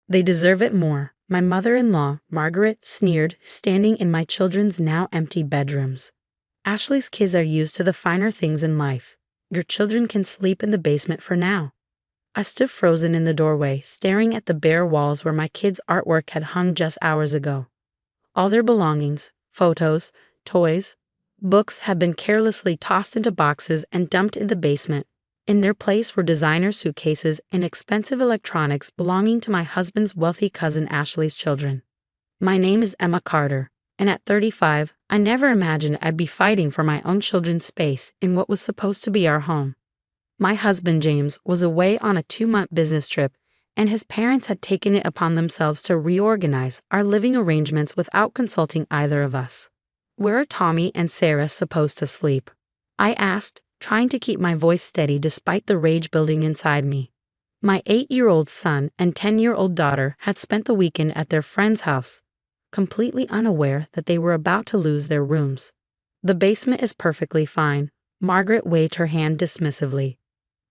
They deserve it more, my mother-in-law, Margaret, sneered, standing in my children's now empty bedrooms. Ashley's kids are used to the finer things in life. Your children can sleep in the basement for now. I stood frozen in the doorway, staring at the bare walls where my kids' artwork had hung just hours ago. All their belongings, photos, toys, books had been carelessly tossed into boxes and dumped in the basement. In their place were designer suitcases and expensive electronics belonging to my husband's wealthy cousin Ashley's children. My name is Emma Carter, and at 35, I never imagined I'd be fighting for my own children's space in what was supposed to be our home. My husband James was away on a 2-month business trip, and his parents had taken it upon themselves to reorganize our living arrangements without consulting either of us. Where are Tommy and Sarah supposed to sleep? I asked, trying to keep my voice steady despite the rage building inside me. My 8-year-old son and 10-year-old daughter had spent the weekend at their friend's house, completely unaware that they were about to lose their rooms. The basement is perfectly fine, Margaret waved her hand dismissively.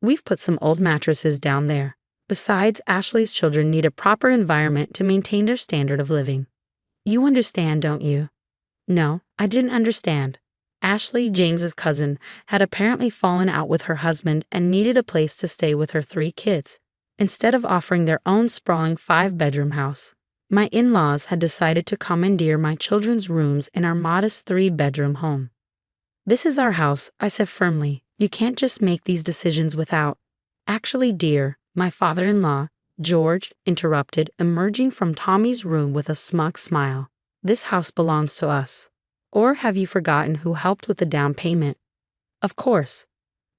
We've put some old mattresses down there. Besides, Ashley's children need a proper environment to maintain their standard of living. You understand, don't you? No, I didn't understand. Ashley, James's cousin, had apparently fallen out with her husband and needed a place to stay with her 3 kids. Instead of offering their own sprawling 5-bedroom house, my in-laws had decided to commandeer my children's rooms in our modest 3-bedroom home. This is our house, I said firmly. You can't just make these decisions without. Actually, dear, my father-in-law, George, interrupted, emerging from Tommy's room with a smug smile. This house belongs to us. Or have you forgotten who helped with the down payment? Of course.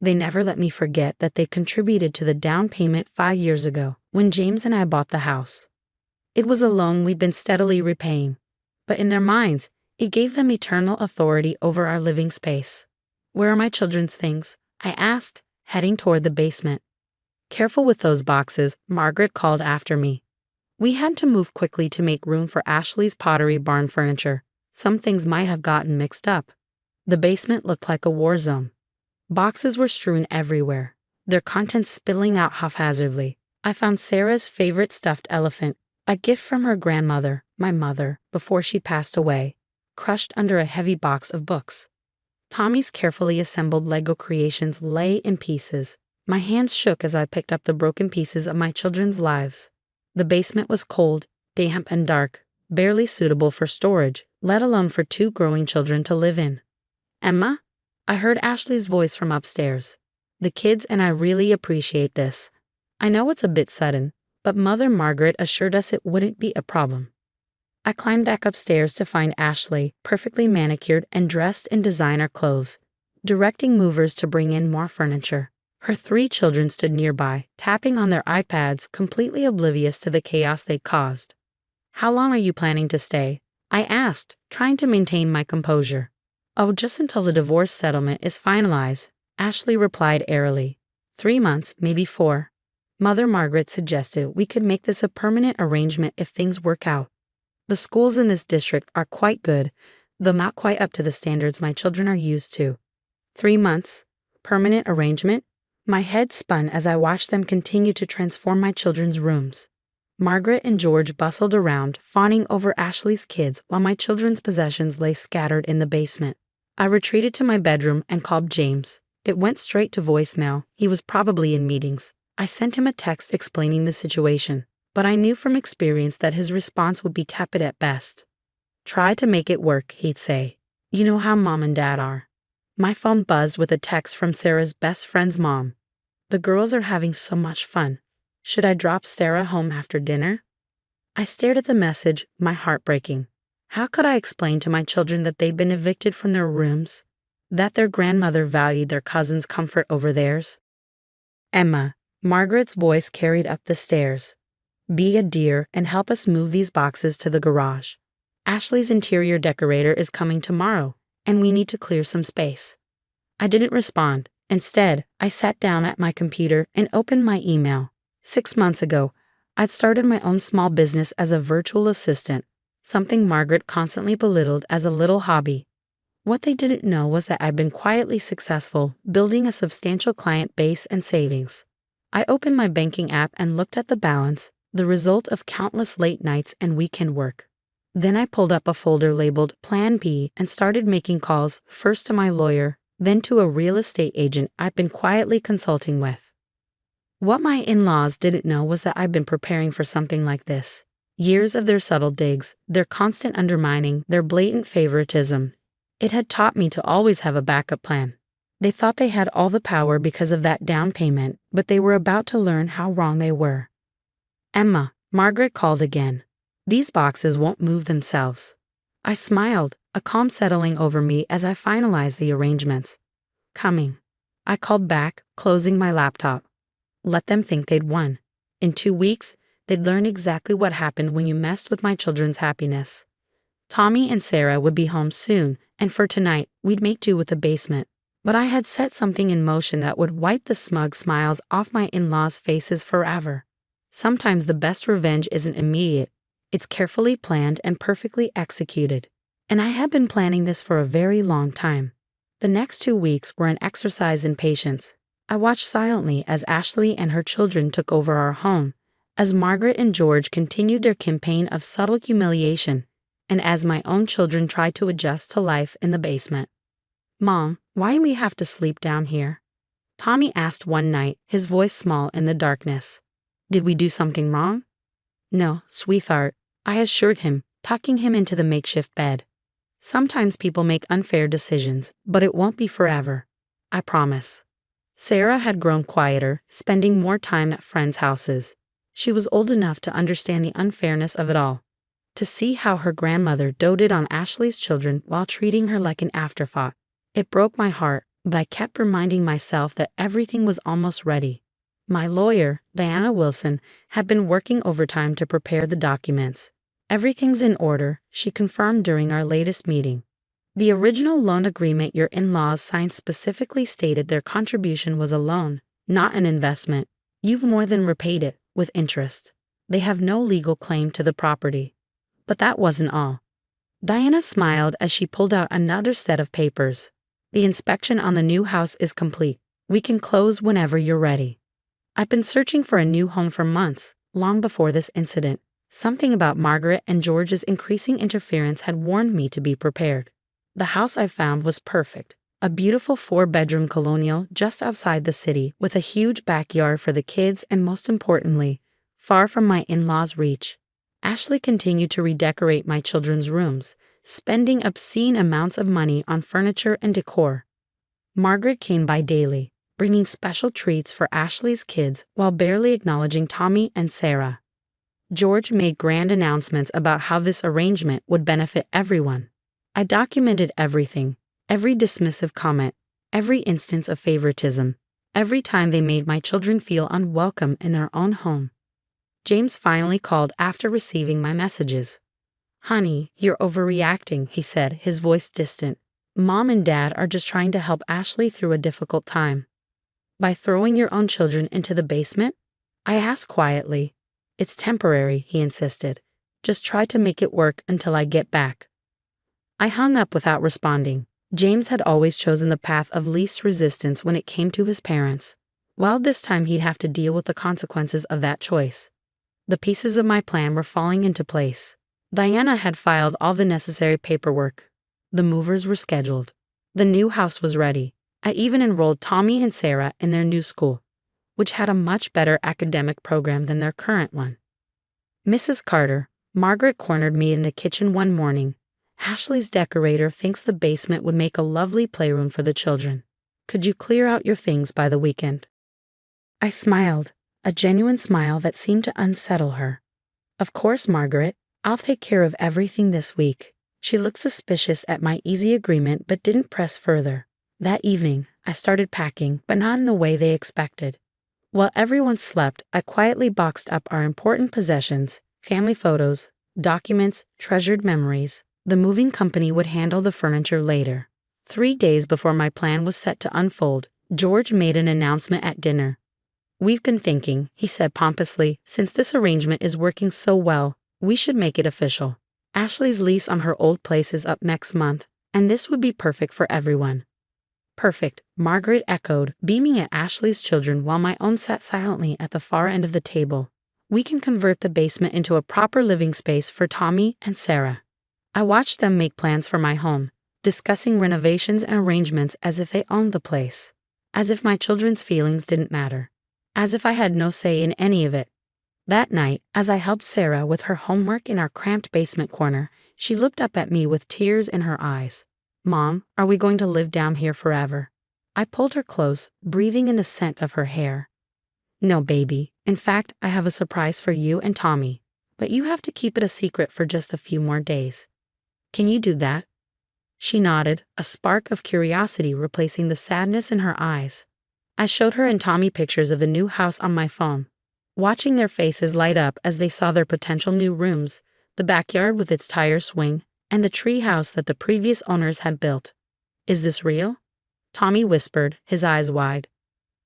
They never let me forget that they contributed to the down payment 5 years ago, when James and I bought the house. It was a loan we'd been steadily repaying, but in their minds, it gave them eternal authority over our living space. Where are my children's things? I asked, heading toward the basement. Careful with those boxes, Margaret called after me. We had to move quickly to make room for Ashley's Pottery Barn furniture. Some things might have gotten mixed up. The basement looked like a war zone. Boxes were strewn everywhere, their contents spilling out haphazardly. I found Sarah's favorite stuffed elephant, a gift from her grandmother, my mother, before she passed away, crushed under a heavy box of books. Tommy's carefully assembled Lego creations lay in pieces. My hands shook as I picked up the broken pieces of my children's lives. The basement was cold, damp, and dark, barely suitable for storage, let alone for 2 growing children to live in. Emma? I heard Ashley's voice from upstairs. The kids and I really appreciate this. I know it's a bit sudden, but Mother Margaret assured us it wouldn't be a problem. I climbed back upstairs to find Ashley, perfectly manicured and dressed in designer clothes, directing movers to bring in more furniture. Her 3 children stood nearby, tapping on their iPads, completely oblivious to the chaos they'd caused. How long are you planning to stay? I asked, trying to maintain my composure. Oh, just until the divorce settlement is finalized, Ashley replied airily. 3 months, maybe 4. Mother Margaret suggested we could make this a permanent arrangement if things work out. The schools in this district are quite good, though not quite up to the standards my children are used to. 3 months? Permanent arrangement? My head spun as I watched them continue to transform my children's rooms. Margaret and George bustled around, fawning over Ashley's kids while my children's possessions lay scattered in the basement. I retreated to my bedroom and called James. It went straight to voicemail. He was probably in meetings. I sent him a text explaining the situation, but I knew from experience that his response would be tepid at best. Try to make it work, he'd say. You know how Mom and Dad are. My phone buzzed with a text from Sarah's best friend's mom. The girls are having so much fun. Should I drop Sarah home after dinner? I stared at the message, my heart breaking. How could I explain to my children that they'd been evicted from their rooms? That their grandmother valued their cousin's comfort over theirs? Emma, Margaret's voice carried up the stairs. Be a dear and help us move these boxes to the garage. Ashley's interior decorator is coming tomorrow, and we need to clear some space. I didn't respond. Instead, I sat down at my computer and opened my email. 6 months ago, I'd started my own small business as a virtual assistant, something Margaret constantly belittled as a little hobby. What they didn't know was that I'd been quietly successful, building a substantial client base and savings. I opened my banking app and looked at the balance, the result of countless late nights and weekend work. Then I pulled up a folder labeled Plan B and started making calls, first to my lawyer, then to a real estate agent I'd been quietly consulting with. What my in-laws didn't know was that I'd been preparing for something like this. Years of their subtle digs, their constant undermining, their blatant favoritism. It had taught me to always have a backup plan. They thought they had all the power because of that down payment, but they were about to learn how wrong they were. "Emma," Margaret called again. "These boxes won't move themselves." I smiled, a calm settling over me as I finalized the arrangements. "Coming." I called back, closing my laptop. Let them think they'd won. In 2 weeks, they'd learn exactly what happened when you messed with my children's happiness. Tommy and Sarah would be home soon, and for tonight, we'd make do with the basement. But I had set something in motion that would wipe the smug smiles off my in-laws' faces forever. Sometimes the best revenge isn't immediate. It's carefully planned and perfectly executed. And I had been planning this for a very long time. The next 2 weeks were an exercise in patience. I watched silently as Ashley and her children took over our home, as Margaret and George continued their campaign of subtle humiliation, and as my own children tried to adjust to life in the basement. "Mom, why do we have to sleep down here?" Tommy asked one night, his voice small in the darkness. "Did we do something wrong?" "No, sweetheart," I assured him, tucking him into the makeshift bed. "Sometimes people make unfair decisions, but it won't be forever. I promise." Sarah had grown quieter, spending more time at friends' houses. She was old enough to understand the unfairness of it all. To see how her grandmother doted on Ashley's children while treating her like an afterthought. It broke my heart, but I kept reminding myself that everything was almost ready. My lawyer, Diana Wilson, had been working overtime to prepare the documents. "Everything's in order," she confirmed during our latest meeting. "The original loan agreement your in-laws signed specifically stated their contribution was a loan, not an investment. You've more than repaid it, with interest. They have no legal claim to the property." But that wasn't all. Diana smiled as she pulled out another set of papers. "The inspection on the new house is complete. We can close whenever you're ready." I've been searching for a new home for months, long before this incident. Something about Margaret and George's increasing interference had warned me to be prepared. The house I found was perfect. A beautiful 4-bedroom colonial just outside the city with a huge backyard for the kids and, most importantly, far from my in-laws' reach. Ashley continued to redecorate my children's rooms, spending obscene amounts of money on furniture and decor. Margaret came by daily, bringing special treats for Ashley's kids while barely acknowledging Tommy and Sarah. George made grand announcements about how this arrangement would benefit everyone. I documented everything, every dismissive comment, every instance of favoritism, every time they made my children feel unwelcome in their own home. James finally called after receiving my messages. "Honey, you're overreacting," he said, his voice distant. "Mom and Dad are just trying to help Ashley through a difficult time." "By throwing your own children into the basement?" I asked quietly. "It's temporary," he insisted. "Just try to make it work until I get back." I hung up without responding. James had always chosen the path of least resistance when it came to his parents. Well, this time he'd have to deal with the consequences of that choice. The pieces of my plan were falling into place. Diana had filed all the necessary paperwork. The movers were scheduled. The new house was ready. I even enrolled Tommy and Sarah in their new school, which had a much better academic program than their current one. "Mrs. Carter," Margaret cornered me in the kitchen one morning. "Ashley's decorator thinks the basement would make a lovely playroom for the children. Could you clear out your things by the weekend?" I smiled, a genuine smile that seemed to unsettle her. "Of course, Margaret. I'll take care of everything this week." She looked suspicious at my easy agreement but didn't press further. That evening, I started packing, but not in the way they expected. While everyone slept, I quietly boxed up our important possessions, family photos, documents, treasured memories. The moving company would handle the furniture later. 3 days before my plan was set to unfold, George made an announcement at dinner. "We've been thinking," he said pompously, "since this arrangement is working so well, we should make it official. Ashley's lease on her old place is up next month, and this would be perfect for everyone." "Perfect," Margaret echoed, beaming at Ashley's children while my own sat silently at the far end of the table. We can convert the basement into a proper living space for Tommy and Sarah. I watched them make plans for my home, discussing renovations and arrangements as if they owned the place. As if my children's feelings didn't matter. As if I had no say in any of it. That night, as I helped Sarah with her homework in our cramped basement corner, she looked up at me with tears in her eyes. "Mom, are we going to live down here forever?" I pulled her close, breathing in the scent of her hair. "No, baby. In fact, I have a surprise for you and Tommy. But you have to keep it a secret for just a few more days. Can you do that?" She nodded, a spark of curiosity replacing the sadness in her eyes. I showed her and Tommy pictures of the new house on my phone. Watching their faces light up as they saw their potential new rooms, the backyard with its tire swing, and the tree house that the previous owners had built. "Is this real?" Tommy whispered, his eyes wide.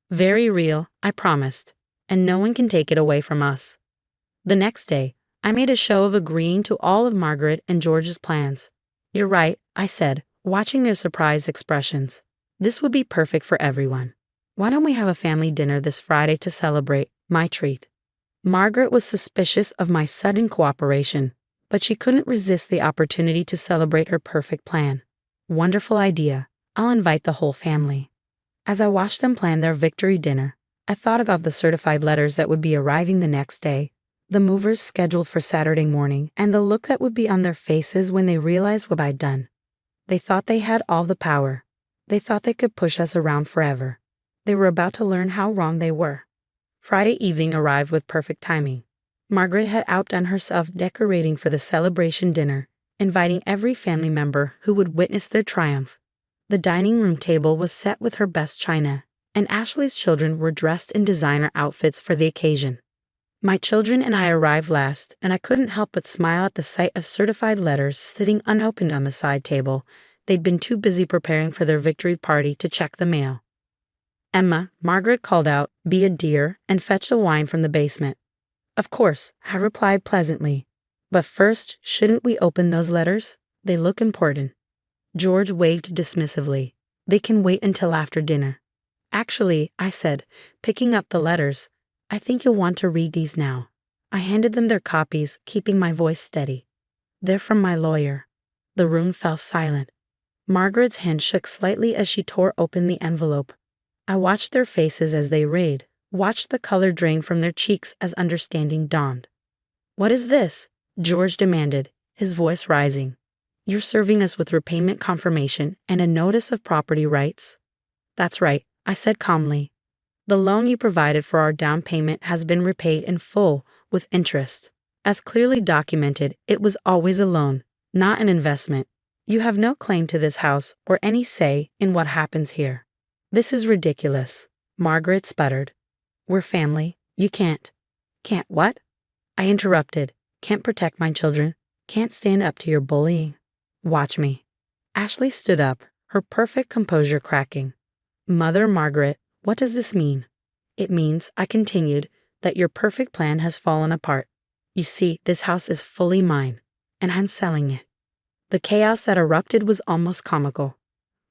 "Very real, I promised. And no one can take it away from us." The next day, I made a show of agreeing to all of Margaret and George's plans. "You're right," I said, watching their surprised expressions. "This would be perfect for everyone. Why don't we have a family dinner this Friday to celebrate my treat?" Margaret was suspicious of my sudden cooperation, but she couldn't resist the opportunity to celebrate her perfect plan. "Wonderful idea. I'll invite the whole family." As I watched them plan their victory dinner, I thought about the certified letters that would be arriving the next day, the movers scheduled for Saturday morning, and the look that would be on their faces when they realized what I'd done. They thought they had all the power. They thought they could push us around forever. They were about to learn how wrong they were. Friday evening arrived with perfect timing. Margaret had outdone herself decorating for the celebration dinner, inviting every family member who would witness their triumph. The dining room table was set with her best china, and Ashley's children were dressed in designer outfits for the occasion. My children and I arrived last, and I couldn't help but smile at the sight of certified letters sitting unopened on the side table. They'd been too busy preparing for their victory party to check the mail. "Emma," Margaret called out, "be a dear and fetch the wine from the basement." "Of course," I replied pleasantly. "But first, shouldn't we open those letters? They look important." George waved dismissively. "They can wait until after dinner." "Actually," I said, picking up the letters, "I think you'll want to read these now." I handed them their copies, keeping my voice steady. "They're from my lawyer." The room fell silent. Margaret's hand shook slightly as she tore open the envelope. I watched their faces as they read, watched the color drain from their cheeks as understanding dawned. "What is this?" George demanded, his voice rising. "You're serving us with repayment confirmation and a notice of property rights?" "That's right," I said calmly. "The loan you provided for our down payment has been repaid in full, with interest. As clearly documented, it was always a loan, not an investment. You have no claim to this house or any say in what happens here." "This is ridiculous," Margaret sputtered. "We're family. You can't." "Can't what?" I interrupted. "Can't protect my children. Can't stand up to your bullying." "Watch me." Ashley stood up, her perfect composure cracking. "Mother Margaret, what does this mean?" "It means," I continued, "that your perfect plan has fallen apart. You see, this house is fully mine, and I'm selling it." The chaos that erupted was almost comical.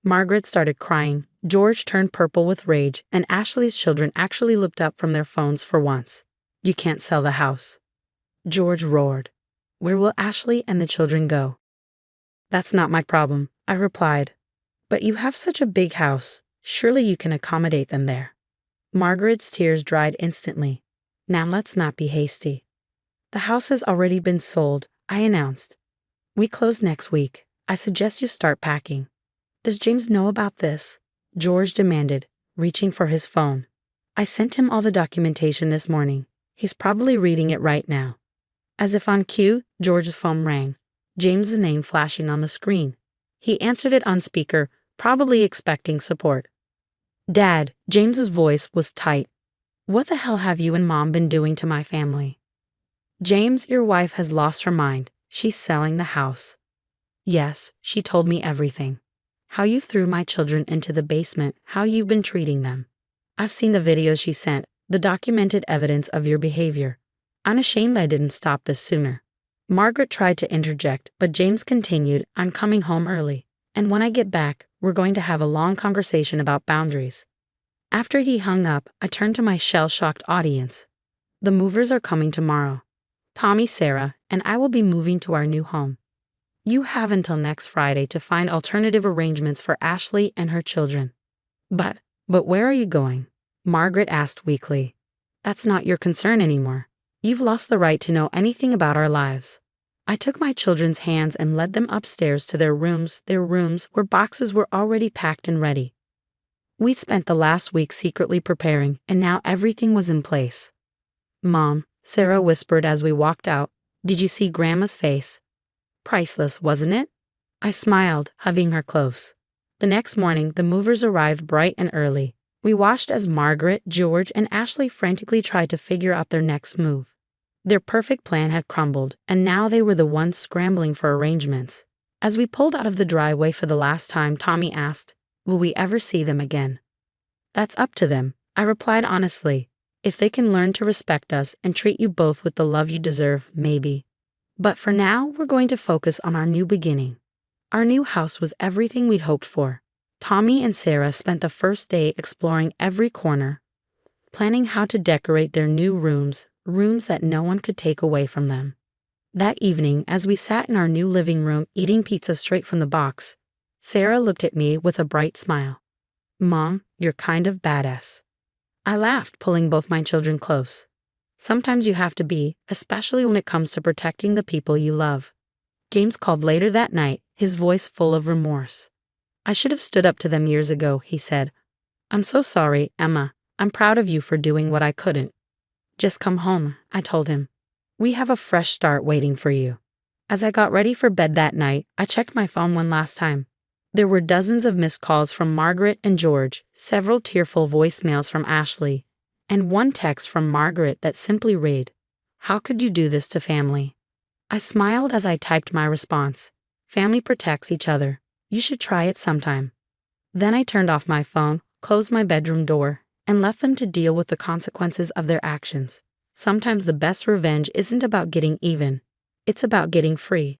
Margaret started crying, George turned purple with rage, and Ashley's children actually looked up from their phones for once. "You can't sell the house." George roared. "Where will Ashley and the children go?" "That's not my problem," I replied. "But you have such a big house. Surely you can accommodate them there." Margaret's tears dried instantly. "Now let's not be hasty." "The house has already been sold," I announced. "We close next week. I suggest you start packing." "Does James know about this?" George demanded, reaching for his phone. "I sent him all the documentation this morning. He's probably reading it right now." As if on cue, George's phone rang, James's name flashing on the screen. He answered it on speaker, probably expecting support. "Dad," James's voice was tight. "What the hell have you and Mom been doing to my family?" "James, your wife has lost her mind. She's selling the house." "Yes, she told me everything. How you threw my children into the basement, how you've been treating them. I've seen the videos she sent, the documented evidence of your behavior. I'm ashamed I didn't stop this sooner." Margaret tried to interject, but James continued, "I'm coming home early, and when I get back, we're going to have a long conversation about boundaries." After he hung up, I turned to my shell-shocked audience. The movers are coming tomorrow. Tommy, Sarah, and I will be moving to our new home. You have until next Friday to find alternative arrangements for Ashley and her children. But where are you going? Margaret asked weakly. That's not your concern anymore. You've lost the right to know anything about our lives. I took my children's hands and led them upstairs to their rooms where boxes were already packed and ready. We spent the last week secretly preparing, and now everything was in place. Mom, Sarah whispered as we walked out, did you see Grandma's face? Priceless, wasn't it? I smiled, hugging her close. The next morning, the movers arrived bright and early. We watched as Margaret, George, and Ashley frantically tried to figure out their next move. Their perfect plan had crumbled, and now they were the ones scrambling for arrangements. As we pulled out of the driveway for the last time, Tommy asked, will we ever see them again? That's up to them, I replied honestly. If they can learn to respect us and treat you both with the love you deserve, maybe. But for now, we're going to focus on our new beginning. Our new house was everything we'd hoped for. Tommy and Sarah spent the first day exploring every corner, planning how to decorate their new rooms that no one could take away from them. That evening, as we sat in our new living room eating pizza straight from the box, Sarah looked at me with a bright smile. Mom, you're kind of badass. I laughed, pulling both my children close. Sometimes you have to be, especially when it comes to protecting the people you love. James called later that night, his voice full of remorse. I should have stood up to them years ago, he said. I'm so sorry, Emma. I'm proud of you for doing what I couldn't. Just come home, I told him. We have a fresh start waiting for you. As I got ready for bed that night, I checked my phone one last time. There were dozens of missed calls from Margaret and George, several tearful voicemails from Ashley, and one text from Margaret that simply read, how could you do this to family? I smiled as I typed my response. Family protects each other. You should try it sometime. Then I turned off my phone, closed my bedroom door, and left them to deal with the consequences of their actions. Sometimes the best revenge isn't about getting even. It's about getting free.